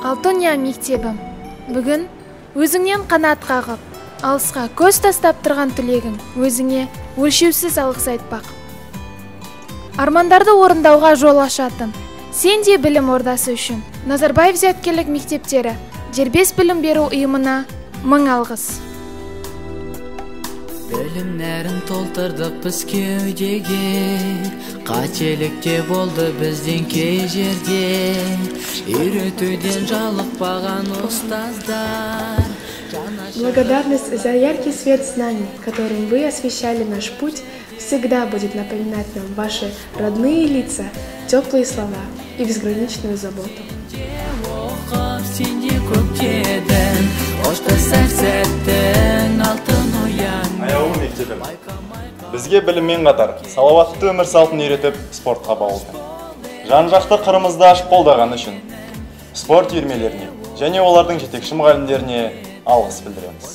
Алтония мектебім, бүгін өзіңнен қанат қағып, алысқа көз тастап тұрған түлегің өзіңе өлшеусіз алғыс айтпақ. Армандарды орындауға жол ашатын, сен де білім ордасы үшін Назарбаев зияткерлік мектептері дербес білім беру ұйымына мың алғыс. Білімнәрін толтырдық біз кеудеге, қателікте болды бізден кей жерде, үйретуден жалықпаған ұстаздар. Благодарность за яркий свет знаний, которым вы освещали наш путь, всегда будет напоминать нам ваши родные лица, теплые слова и безграничную заботу. Аяулым мектебім, бізге біліммен қатар салауатты өмір салтын үйретіп спортқа баулды. Жан-жақты қырымызды ашып қолдаған үшін спорт үйірмелеріне және олардың жетекші мұғалімдеріне алғыс білдіреміз.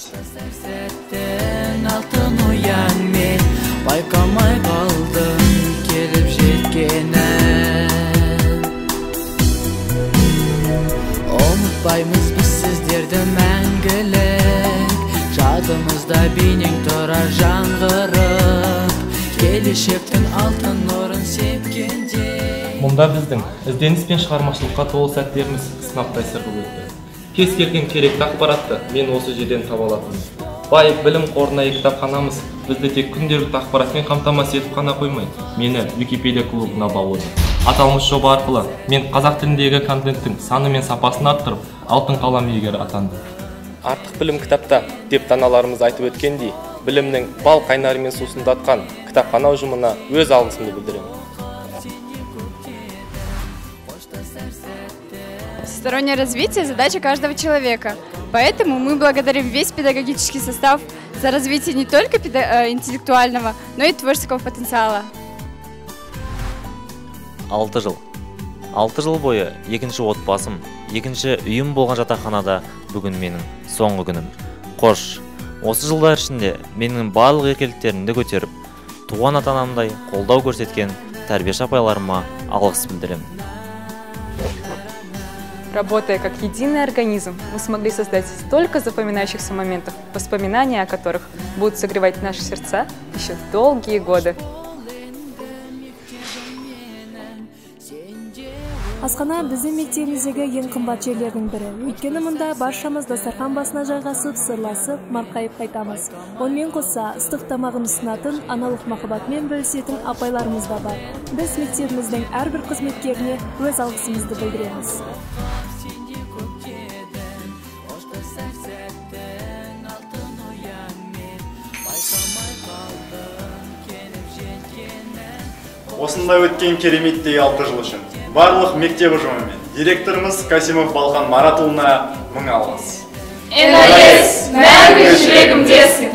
Байқамай қалдым келіп жеткенін, ұмытпаймыз біз сіздерді мәңгілік, жадымызда бейнең тұрар жаңғырып, келешектің алтын нұрын сепкенде. Мұнда біздің ізденіс пен шығармашылыққа толы сәттеріміз сынаптай сырғып өтті. Кез келген керекті ақпаратты мен осы жерден таба алатынмын. Бай білім қорына кітапханамыз бізді тек күнделікті ақпаратпен қамтамасыз етіп қана қоймай, мені Википедия клубына баулыды. Аталмыш жоба арқылы мен қазақ тіліндегі контенттің саны мен сапасын арттырып, алтын қалам иегері атанды. Артық білім кітапта деп даналарымыз айтып өткендей, білімнің бал қайнарымен сусындатқан кітапхана ұжымына өз алғысымды білдіремін. Всестороннее развитие – задача каждого человека. Поэтому мы благодарим весь педагогический состав за развитие не только интеллектуального, но и творческого потенциала. 6 жыл бойы екінші отбасым, екінші үйім болған жатақханада бүгін менің соңғы күнім. Қош, осы жылдар ішінде менің барлық еркеліктерімді көтеріп, туған ата-анамдай қолдау көрсеткен тәрбиеші апайларыма алғыс білдіремін. Работая как единый организм, мы смогли создать столько запоминающихся моментов, воспоминания о которых будут согревать наши сердца еще долгие годы. Асхана біздің мектебіміздегі ең қымбат жерлердің бірі. Өйткені мұнда баршамыз дастархан басына жайғасып, сырласып, марқайып қайтамыз. Онымен қоса ыстық тамағын ұсынатын, аналық махаббатмен бөлісетін апайларымыз да бар. Біз мектебіміздің әрбір қызметкеріне өз алғысымызды білдіреміз. Осындай өткен кереметтей 6 жыл үшін барлық мектеп ұжымы мен директорымыз Касимов Балқан Маратұлына мың алғыс. НАЭС мәңгі жүрегімдесің.